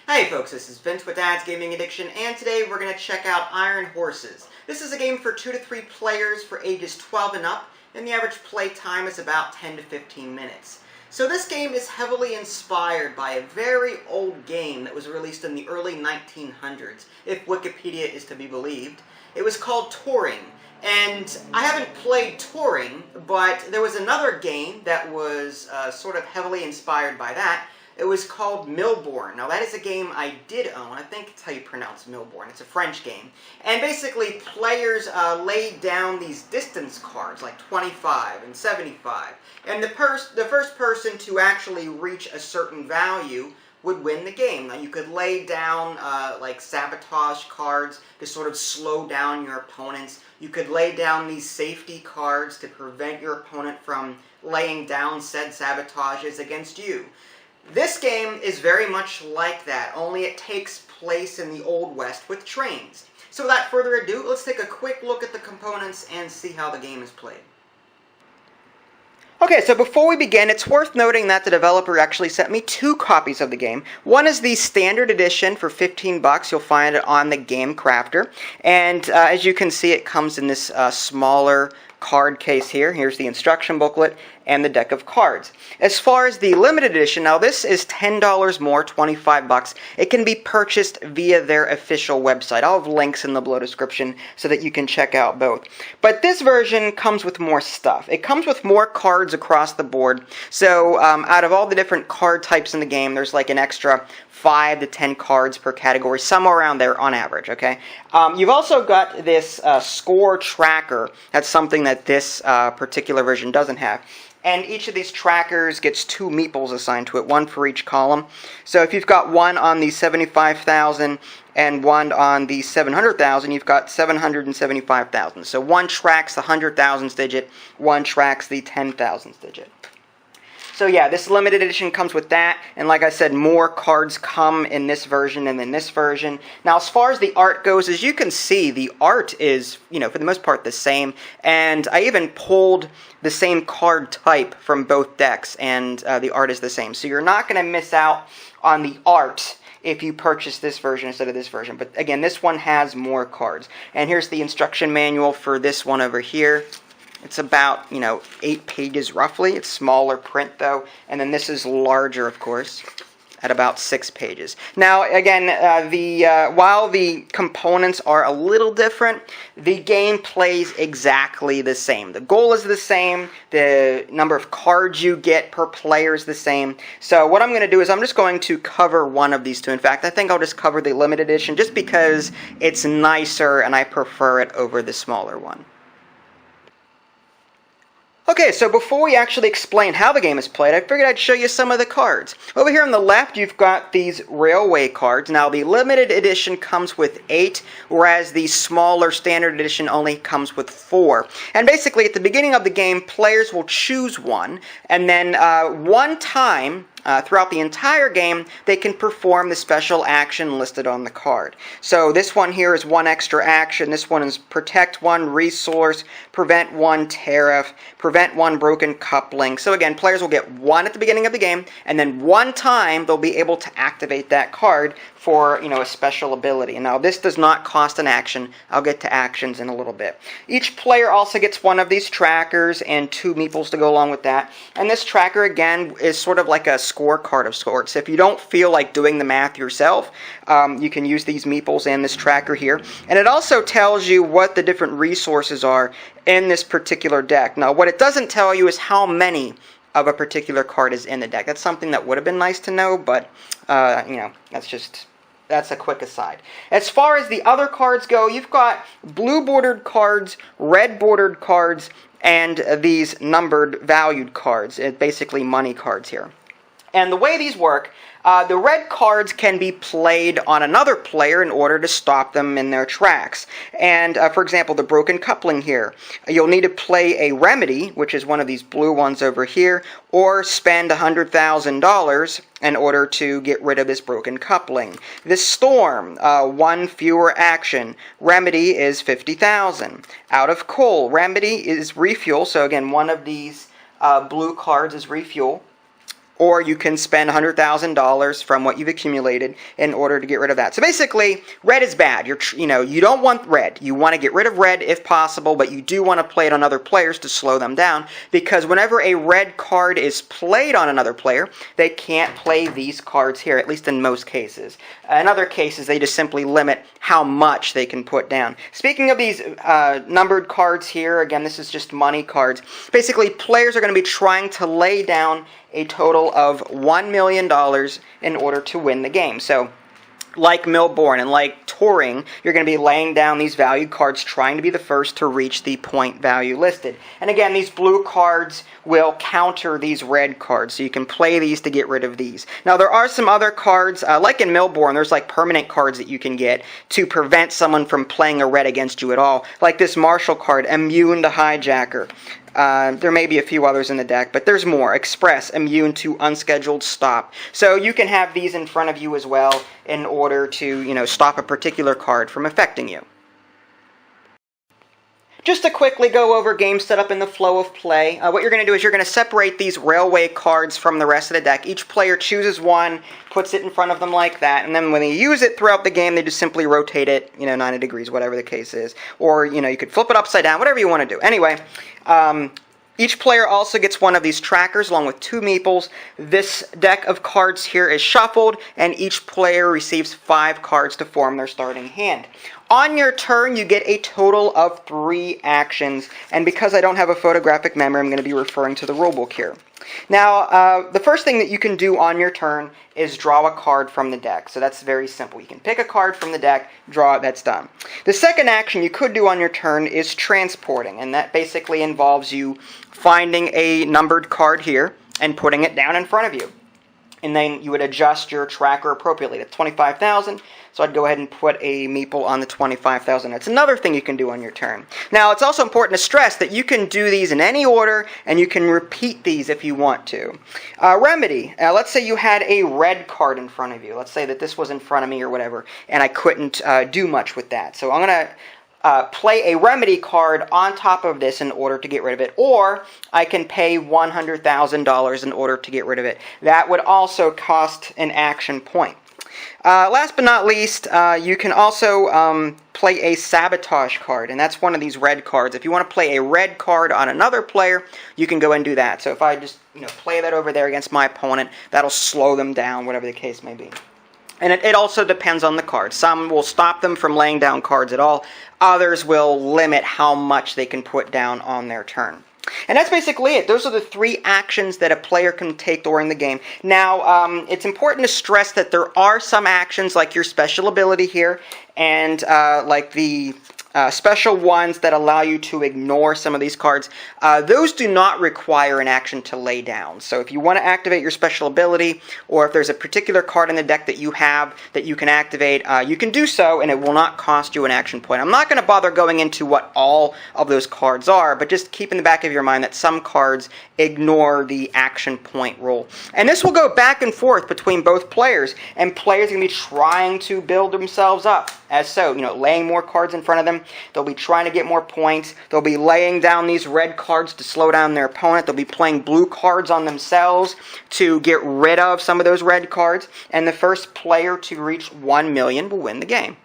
Hey folks, this is Vince with Dad's Gaming Addiction, and today we're going to check out Iron Horses. This is a game for 2 to 3 players for ages 12 and up, and the average play time is about 10 to 15 minutes. So this game is heavily inspired by a very old game that was released in the early 1900s, if Wikipedia is to be believed. It was called Touring, and I haven't played Touring, but there was another game that was sort of heavily inspired by that. It was called Milbourne. Now that is a game I did own. I think it's how you pronounce Milbourne. It's a French game. And basically players laid down these distance cards, like 25 and 75. And the first person to actually reach a certain value would win the game. Now you could lay down like sabotage cards to sort of slow down your opponents. You could lay down these safety cards to prevent your opponent from laying down said sabotages against you. This game is very much like that, only it takes place in the Old West with trains. So without further ado, let's take a quick look at the components and see how the game is played. Okay, so before we begin, it's worth noting that the developer actually sent me 2 copies of the game. One is the standard edition for 15 bucks. You'll find it on the Game Crafter. And as you can see, it comes in this smaller card case here. Here's the instruction booklet and the deck of cards. As far as the limited edition, now this is $10 more, 25 bucks. It can be purchased via their official website. I'll have links in the below description so that you can check out both. But this version comes with more stuff. It comes with more cards across the board. So out of all the different card types in the game, there's like an extra 5 to 10 cards per category, somewhere around there on average, okay? You've also got this score tracker. That's something that this particular version doesn't have. And each of these trackers gets 2 meeples assigned to it, one for each column. So if you've got one on the 75,000 and one on the 700,000, you've got 775,000. So one tracks the 100,000th digit, one tracks the 10,000th digit. So yeah, this limited edition comes with that, and like I said, more cards come in this version than in this version. Now, as far as the art goes, as you can see, the art is, for the most part, the same, and I even pulled the same card type from both decks, and the art is the same. So you're not going to miss out on the art if you purchase this version instead of this version. But again, this one has more cards. And here's the instruction manual for this one over here. It's about, 8 pages roughly. It's smaller print though, and then this is larger, of course, at about 6 pages. Now, again, while the components are a little different, the game plays exactly the same. The goal is the same. The number of cards you get per player is the same. So what I'm going to do is I'm just going to cover one of these 2. In fact, I think I'll just cover the limited edition just because it's nicer and I prefer it over the smaller one. Okay, so before we actually explain how the game is played, I figured I'd show you some of the cards. Over here on the left, you've got these railway cards. Now, the limited edition comes with 8, whereas the smaller standard edition only comes with 4. And basically, at the beginning of the game, players will choose one, and then one time throughout the entire game, they can perform the special action listed on the card. So this one here is 1 extra action. This one is protect 1 resource, prevent 1 tariff, prevent 1 broken coupling. So again, players will get 1 at the beginning of the game, and then 1 time they'll be able to activate that card for, a special ability. And now this does not cost an action. I'll get to actions in a little bit. Each player also gets 1 of these trackers and 2 meeples to go along with that. And this tracker, again, is sort of like a scorecard of sorts. If you don't feel like doing the math yourself, you can use these meeples and this tracker here. And it also tells you what the different resources are in this particular deck. Now, what it doesn't tell you is how many of a particular card is in the deck. That's something that would have been nice to know, but, that's a quick aside. As far as the other cards go, you've got blue bordered cards, red bordered cards, and these numbered valued cards. Basically money cards here. And the way these work, the red cards can be played on another player in order to stop them in their tracks. And for example, the broken coupling here, you'll need to play a remedy, which is one of these blue ones over here, or spend $100,000 in order to get rid of this broken coupling. This storm, 1 fewer action. Remedy is 50,000. Out of coal, remedy is refuel. So again, one of these blue cards is refuel. or you can spend $100,000 from what you've accumulated in order to get rid of that. So basically, red is bad. You don't want red. You want to get rid of red if possible, but you do want to play it on other players to slow them down, because whenever a red card is played on another player, they can't play these cards here, at least in most cases. In other cases, they just simply limit how much they can put down. Speaking of these numbered cards here, again, this is just money cards. Basically, players are going to be trying to lay down a total of $1 million in order to win the game. So, like Milbourne and like Touring, you're going to be laying down these valued cards, trying to be the first to reach the point value listed. And again, these blue cards will counter these red cards, so you can play these to get rid of these. Now, there are some other cards, like in Milbourne, there's like permanent cards that you can get to prevent someone from playing a red against you at all. Like this Marshall card, Immune to Hijacker. There may be a few others in the deck, but there's more. Express, immune to unscheduled stop. So you can have these in front of you as well in order to, stop a particular card from affecting you. Just to quickly go over game setup and the flow of play, what you're going to do is you're going to separate these railway cards from the rest of the deck. Each player chooses one, puts it in front of them like that, and then when they use it throughout the game, they just simply rotate it, 90 degrees, whatever the case is. Or, you could flip it upside down, whatever you want to do. Anyway, each player also gets one of these trackers along with 2 meeples. This deck of cards here is shuffled, and each player receives 5 cards to form their starting hand. On your turn, you get a total of 3 actions, and because I don't have a photographic memory, I'm going to be referring to the rulebook here. Now, the first thing that you can do on your turn is draw a card from the deck. So that's very simple. You can pick a card from the deck, draw it, that's done. The second action you could do on your turn is transporting, and that basically involves you finding a numbered card here and putting it down in front of you. And then you would adjust your tracker appropriately. That's 25,000, so I'd go ahead and put a meeple on the 25,000. That's another thing you can do on your turn. Now, it's also important to stress that you can do these in any order, and you can repeat these if you want to. Remedy. Let's say you had a red card in front of you. Let's say that this was in front of me or whatever, and I couldn't do much with that. So I'm going to play a remedy card on top of this in order to get rid of it, or I can pay $100,000 in order to get rid of it. That would also cost an action point. Last but not least, you can also play a sabotage card, and that's one of these red cards. If you want to play a red card on another player, you can go and do that. So if I just play that over there against my opponent, that'll slow them down, whatever the case may be. And it also depends on the card. Some will stop them from laying down cards at all. Others will limit how much they can put down on their turn. And that's basically it. Those are the 3 actions that a player can take during the game. Now, it's important to stress that there are some actions, like your special ability here, and like the special ones that allow you to ignore some of these cards. Those do not require an action to lay down. So if you want to activate your special ability, or if there's a particular card in the deck that you have that you can activate, you can do so, and it will not cost you an action point. I'm not going to bother going into what all of those cards are, but just keep in the back of your mind that some cards ignore the action point rule. And this will go back and forth between both players, and players are going to be trying to build themselves up. As so, laying more cards in front of them. They'll be trying to get more points. They'll be laying down these red cards to slow down their opponent. They'll be playing blue cards on themselves to get rid of some of those red cards. And the first player to reach 1 million will win the game.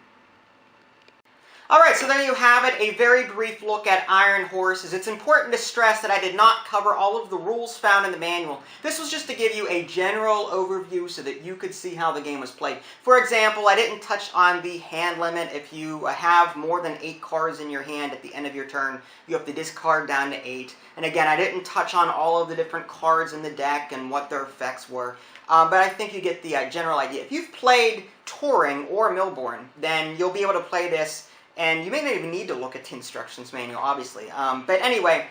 Alright, so there you have it, a very brief look at Iron Horses. It's important to stress that I did not cover all of the rules found in the manual. This was just to give you a general overview so that you could see how the game was played. For example, I didn't touch on the hand limit. If you have more than 8 cards in your hand at the end of your turn, you have to discard down to 8. And again, I didn't touch on all of the different cards in the deck and what their effects were. But I think you get the general idea. If you've played Touring or Milbourne, then you'll be able to play this. And you may not even need to look at the instructions manual, obviously. But anyway,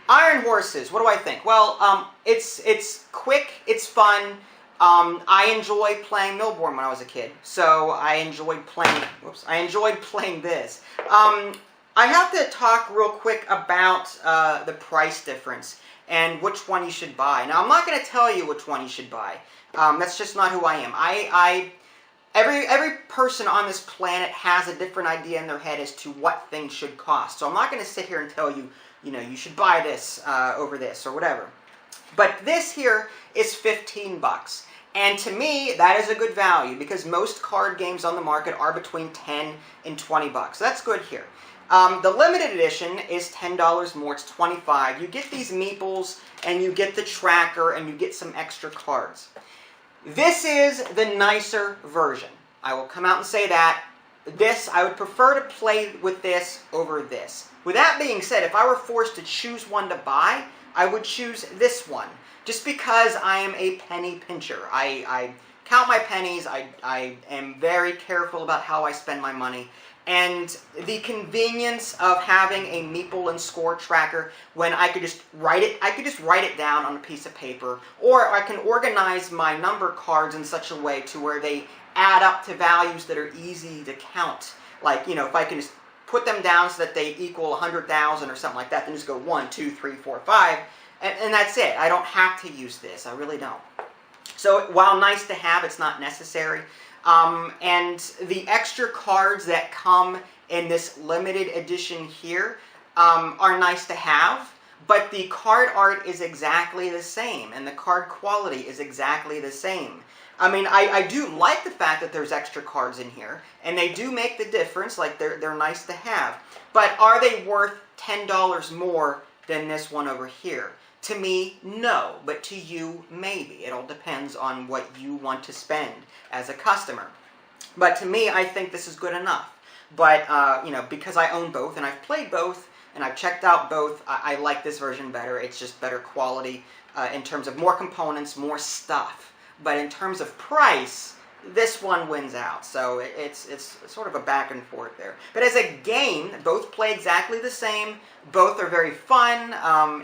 Iron Horses, what do I think? Well, it's quick, it's fun. I enjoyed playing Milbourne when I was a kid, so I enjoyed playing this. I have to talk real quick about the price difference and which one you should buy. Now, I'm not going to tell you which one you should buy. That's just not who I am. Every person on this planet has a different idea in their head as to what things should cost. So I'm not going to sit here and tell you, you should buy this over this or whatever. But this here is 15 bucks. And to me, that is a good value because most card games on the market are between 10 and 20 bucks. So that's good here. The limited edition is $10 more. It's 25. You get these meeples, and you get the tracker, and you get some extra cards. This is the nicer version. I will come out and say that. I would prefer to play with this over this. With that being said, if I were forced to choose one to buy, I would choose this one. Just because I am a penny pincher. I count my pennies. I am very careful about how I spend my money. And the convenience of having a meeple and score tracker when I could just write it down on a piece of paper, or I can organize my number cards in such a way to where they add up to values that are easy to count. Like, you know, if I can just put them down so that they equal 100,000 or something like that, then just go 1, 2, 3, 4, 5, and that's it. I don't have to use this. I really don't. So while nice to have, it's not necessary. And the extra cards that come in this limited edition here are nice to have, but the card art is exactly the same, and the card quality is exactly the same. I mean, I do like the fact that there's extra cards in here, and they do make the difference, like they're nice to have. But are they worth $10 more than this one over here? To me, no, but to you, maybe. It all depends on what you want to spend as a customer. But to me, I think this is good enough. But, you know, because I own both, and I've played both, and I've checked out both, I like this version better. It's just better quality in terms of more components, more stuff. But in terms of price, this one wins out. So it's sort of a back and forth there. But as a game, both play exactly the same. Both are very fun.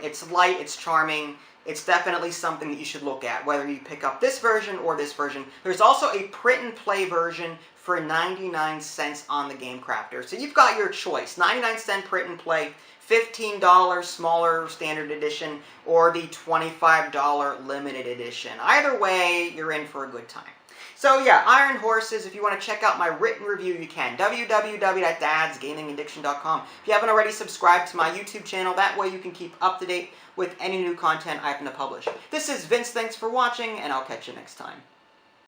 It's light, it's charming. It's definitely something that you should look at, whether you pick up this version or this version. There's also a print and play version for 99 cents on the Game Crafter. So you've got your choice. 99-cent print and play, $15 smaller standard edition, or the $25 limited edition. Either way, you're in for a good time. So yeah, Iron Horses, if you want to check out my written review, you can. www.dadsgamingaddiction.com. If you haven't already subscribed to my YouTube channel, that way you can keep up to date with any new content I happen to publish. This is Vince, thanks for watching, and I'll catch you next time.